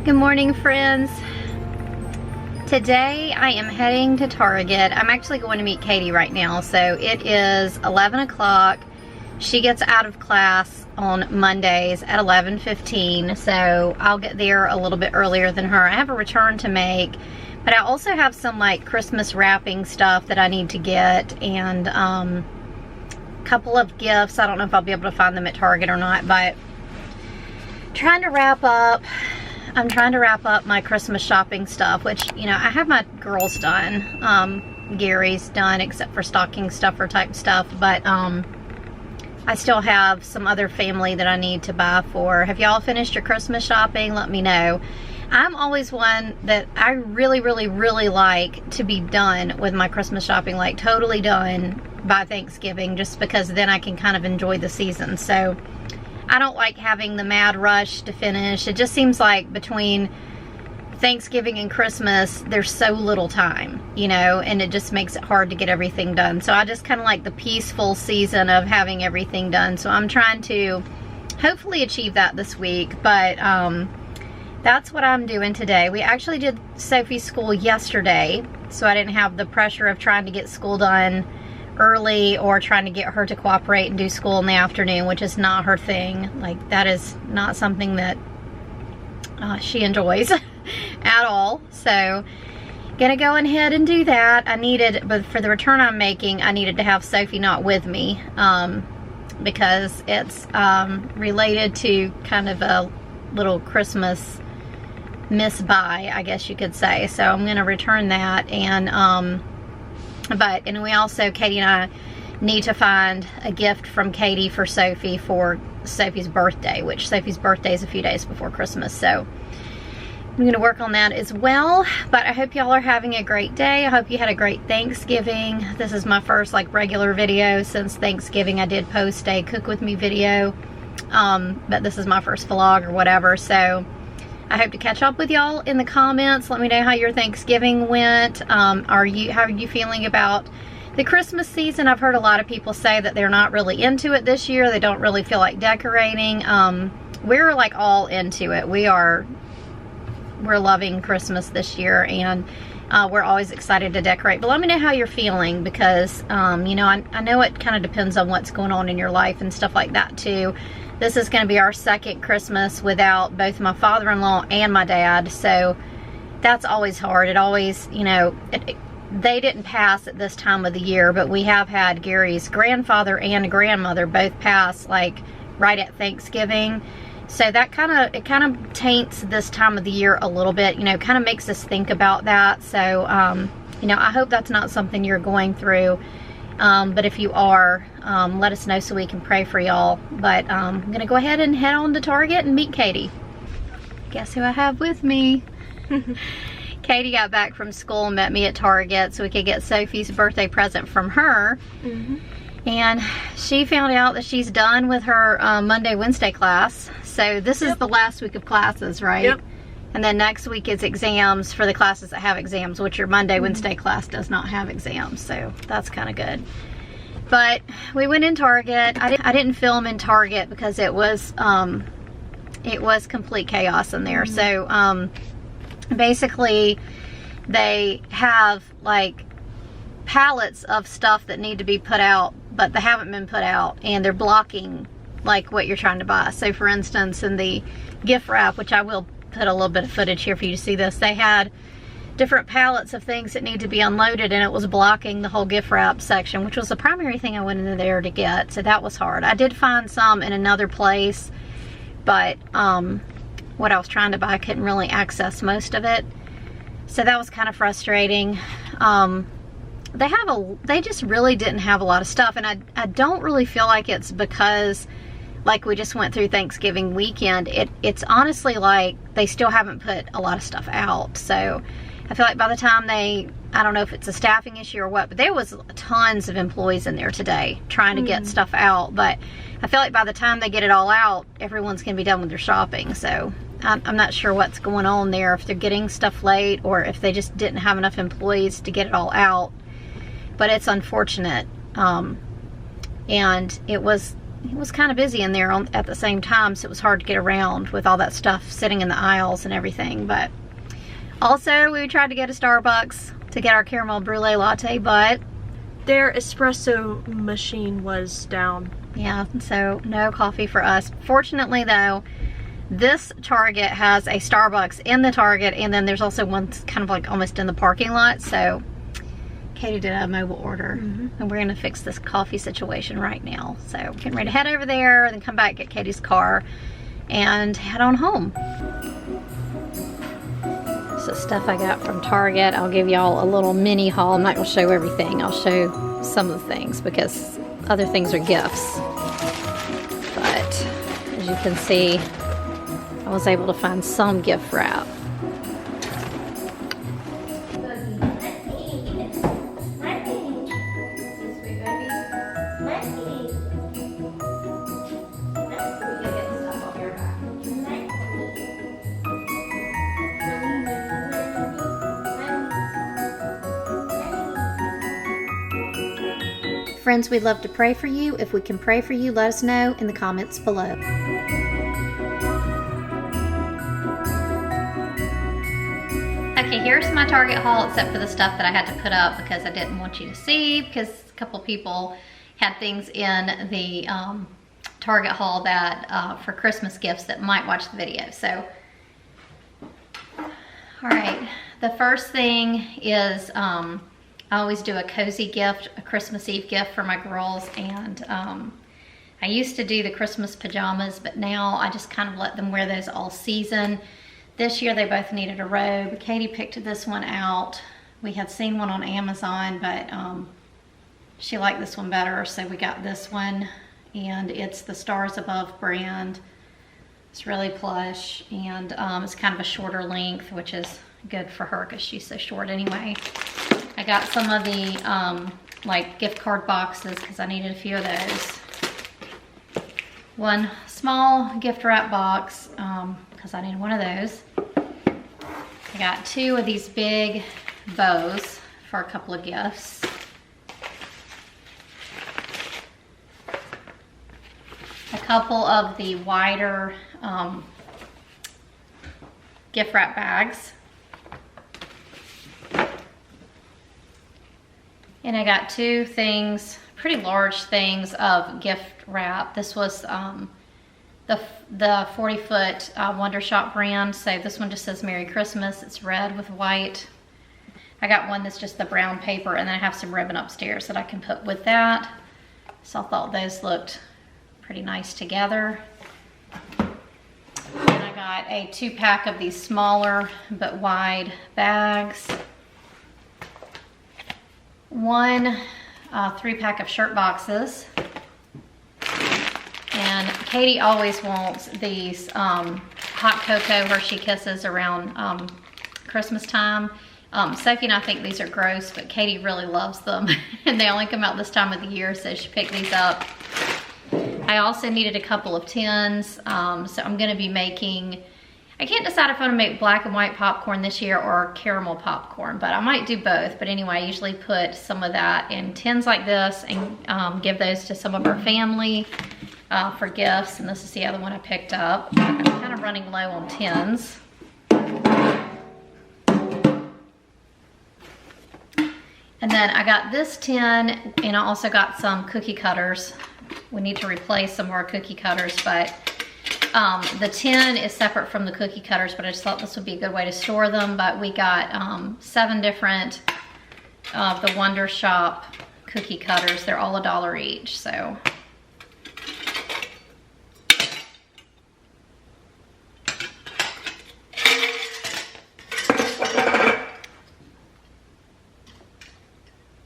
Good morning, friends. Today I am heading to Target. I'm actually going to meet Katie right now. So it is 11 o'clock. She gets out of class on Mondays at 11:15. So I'll get there a little bit earlier than her. I have a return to make, but I also have some like Christmas wrapping stuff that I need to get, and a couple of gifts. I don't know if I'll be able to find them at Target or not, but trying to wrap up. I'm trying to wrap up my Christmas shopping stuff, which, you know, I have my girls done. Gary's done, except for stocking stuffer type stuff, but I still have some other family that I need to buy for. Have y'all finished your Christmas shopping? Let me know. I'm always one that I really like to be done with my Christmas shopping, like totally done by Thanksgiving, just because then I can kind of enjoy the season. So I don't like having the mad rush to finish. It just seems like between Thanksgiving and Christmas, there's so little time, you know, and it just makes it hard to get everything done. So I just kind of like the peaceful season of having everything done. So I'm trying to hopefully achieve that this week, but that's what I'm doing today. We actually did Sophie's school yesterday, so I didn't have the pressure of trying to get school done early or trying to get her to cooperate and do school in the afternoon, which is not her thing. Like, that is not something that she enjoys at all. So gonna go ahead and do that. I needed, but for the return I'm making, I needed to have Sophie not with me, because it's related to kind of a little Christmas miss-buy, I guess you could say. So I'm gonna return that, and and we also, Katie and I need to find a gift from Katie for Sophie for Sophie's birthday, which Sophie's birthday is a few days before Christmas. So I'm going to work on that as well. But I hope y'all are having a great day. I hope you had a great Thanksgiving. This is my first like regular video since Thanksgiving. I did post a cook with me video, but this is my first vlog or whatever. So I hope to catch up with y'all in the comments. Let me know how your Thanksgiving went. How are you feeling about the Christmas season? I've heard a lot of people say that they're not really into it this year. They don't really feel like decorating. We're like all into it. We're loving Christmas this year, and we're always excited to decorate. But let me know how you're feeling, because you know, I know it kind of depends on what's going on in your life and stuff like that too. This is going to be our second Christmas without both my father-in-law and my dad, so that's always hard. It always, you know, they didn't pass at this time of the year, but we have had Gary's grandfather and grandmother both pass like right at Thanksgiving. So that kind of taints this time of the year a little bit, you know, kind of makes us think about that. So, you know, I hope that's not something you're going through. But if you are, let us know so we can pray for y'all. But I'm going to go ahead and head on to Target and meet Katie. Guess who I have with me? Katie got back from school and met me at Target so we could get Sophie's birthday present from her. And she found out that she's done with her Monday, Wednesday class. So this is the last week of classes, right? Yep. And then next week is exams for the classes that have exams, which your Monday, Wednesday class does not have exams. So that's kind of good. But we went in Target. I didn't film in Target because it was complete chaos in there. So basically they have like pallets of stuff that need to be put out, but they haven't been put out, and they're blocking like what you're trying to buy. So for instance, in the gift wrap, which I will put a little bit of footage here for you to see this, they had different pallets of things that need to be unloaded, and it was blocking the whole gift wrap section, which was the primary thing I went into there to get. So that was hard. I did find some in another place, but what I was trying to buy, I couldn't really access most of it. So that was kind of frustrating. They just really didn't have a lot of stuff, and I don't really feel like it's because like we just went through Thanksgiving weekend. It's honestly like they still haven't put a lot of stuff out. So I feel like by the time I don't know if it's a staffing issue or what, but there was tons of employees in there today trying to get stuff out. But I feel like by the time they get it all out, everyone's gonna be done with their shopping. So I'm not sure what's going on there, if they're getting stuff late or if they just didn't have enough employees to get it all out. But it's unfortunate. And it was it was kind of busy in there at the same time, so it was hard to get around with all that stuff sitting in the aisles and everything. But also, we tried to get a Starbucks to get our caramel brulee latte, but their espresso machine was down. Yeah, so no coffee for us. Fortunately though, this Target has a Starbucks in the Target, and then there's also one kind of like almost in the parking lot, so Katie did a mobile order, and we're gonna fix this coffee situation right now. So getting ready to head over there, then come back, get Katie's car, and head on home. So stuff I got from Target. I'll give y'all a little mini haul. I'm not gonna show everything. I'll show some of the things because other things are gifts. But as you can see, I was able to find some gift wrap. Friends, we'd love to pray for you. If we can pray for you, let us know in the comments below. Okay, here's my Target haul, except for the stuff that I had to put up because I didn't want you to see, because a couple people had things in the Target haul that for Christmas gifts that might watch the video. So, all right, the first thing is I always do a cozy gift, a Christmas Eve gift for my girls, and I used to do the Christmas pajamas, but now I just kind of let them wear those all season. This year they both needed a robe. Katie picked this one out. We had seen one on Amazon, but she liked this one better, so we got this one, and it's the Stars Above brand. It's really plush, and it's kind of a shorter length, which is good for her because she's so short anyway. I got some of the like gift card boxes because I needed a few of those. One small gift wrap box because I needed one of those. I got 2 of these big bows for a couple of gifts. A couple of the wider gift wrap bags. And I got 2 things, pretty large things of gift wrap. This was the 40-foot Wonder Shop brand. So this one just says Merry Christmas. It's red with white. I got one that's just the brown paper, and then I have some ribbon upstairs that I can put with that. So I thought those looked pretty nice together. And I got a 2-pack of these smaller but wide bags. One 3-pack of shirt boxes. And Katie always wants these hot cocoa Hershey Kisses around Christmas time. Sophie and I think these are gross, but Katie really loves them. And they only come out this time of the year, so she picked these up. I also needed a couple of tins, so I'm gonna be making, I can't decide if I'm gonna make black and white popcorn this year or caramel popcorn, but I might do both. But anyway, I usually put some of that in tins like this and give those to some of our family for gifts. And this is the other one I picked up. I'm kind of running low on tins. And then I got this tin, and I also got some cookie cutters. We need to replace some of our cookie cutters, but the tin is separate from the cookie cutters, but I just thought this would be a good way to store them. But we got 7 different of the Wonder Shop cookie cutters. They're all $1 each, so.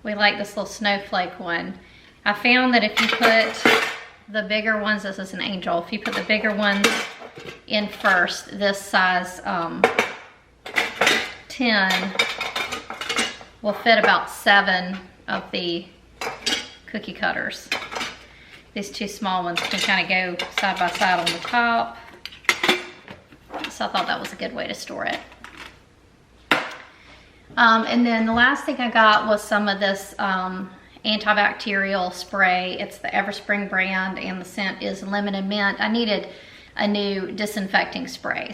We like this little snowflake one. I found that if you put the bigger ones, this is an angel, if you put the bigger ones in first, this size tin will fit about 7 of the cookie cutters. These 2 small ones can kind of go side by side on the top. So I thought that was a good way to store it. And then the last thing I got was some of this antibacterial spray. It's the Everspring brand, and the scent is lemon and mint. I needed a new disinfecting spray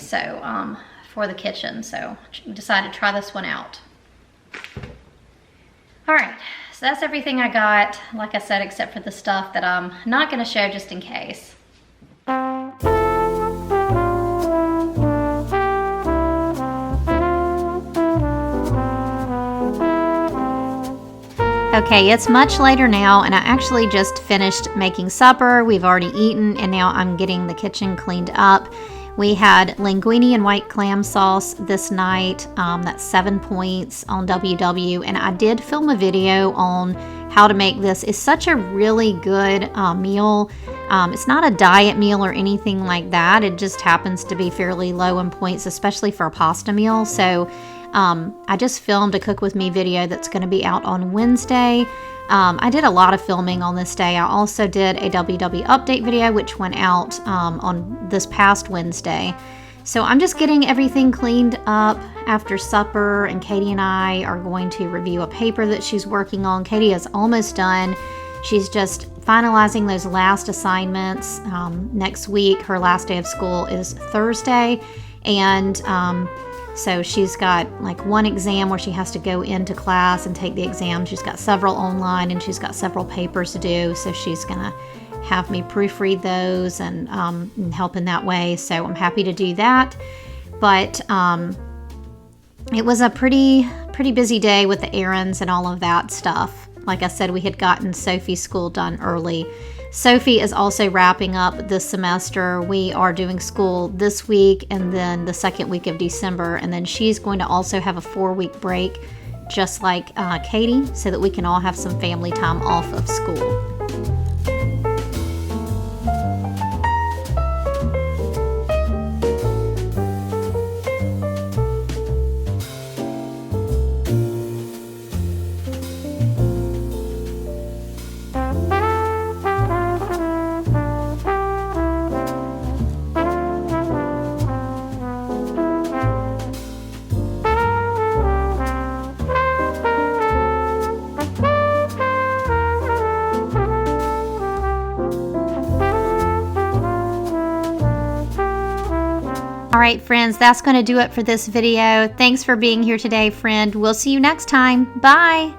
for the kitchen, so decided to try this one out. All right, so that's everything I got, like I said, except for the stuff that I'm not going to show just in case. Okay, it's much later now, and I actually just finished making supper. We've already eaten, and now I'm getting the kitchen cleaned up. We had linguine and white clam sauce this night. That's 7 points on WW, and I did film a video on how to make this. It's such a really good meal. It's not a diet meal or anything like that. It just happens to be fairly low in points, especially for a pasta meal. So I just filmed a Cook With Me video that's going to be out on Wednesday. I did a lot of filming on this day. I also did a WW update video, which went out on this past Wednesday. So I'm just getting everything cleaned up after supper, and Katie and I are going to review a paper that she's working on. Katie is almost done. She's just finalizing those last assignments. Next week, her last day of school is Thursday, and so she's got like one exam where she has to go into class and take the exam. She's got several online, and she's got several papers to do. So she's gonna have me proofread those and help in that way. So I'm happy to do that. But it was a pretty busy day with the errands and all of that stuff. Like I said, we had gotten Sophie's school done early. Sophie is also wrapping up this semester. We are doing school this week and then the second week of December, and then she's going to also have a 4-week break, just like Katie, so that we can all have some family time off of school. All right, friends, that's going to do it for this video. Thanks for being here today, friend. We'll see you next time. Bye.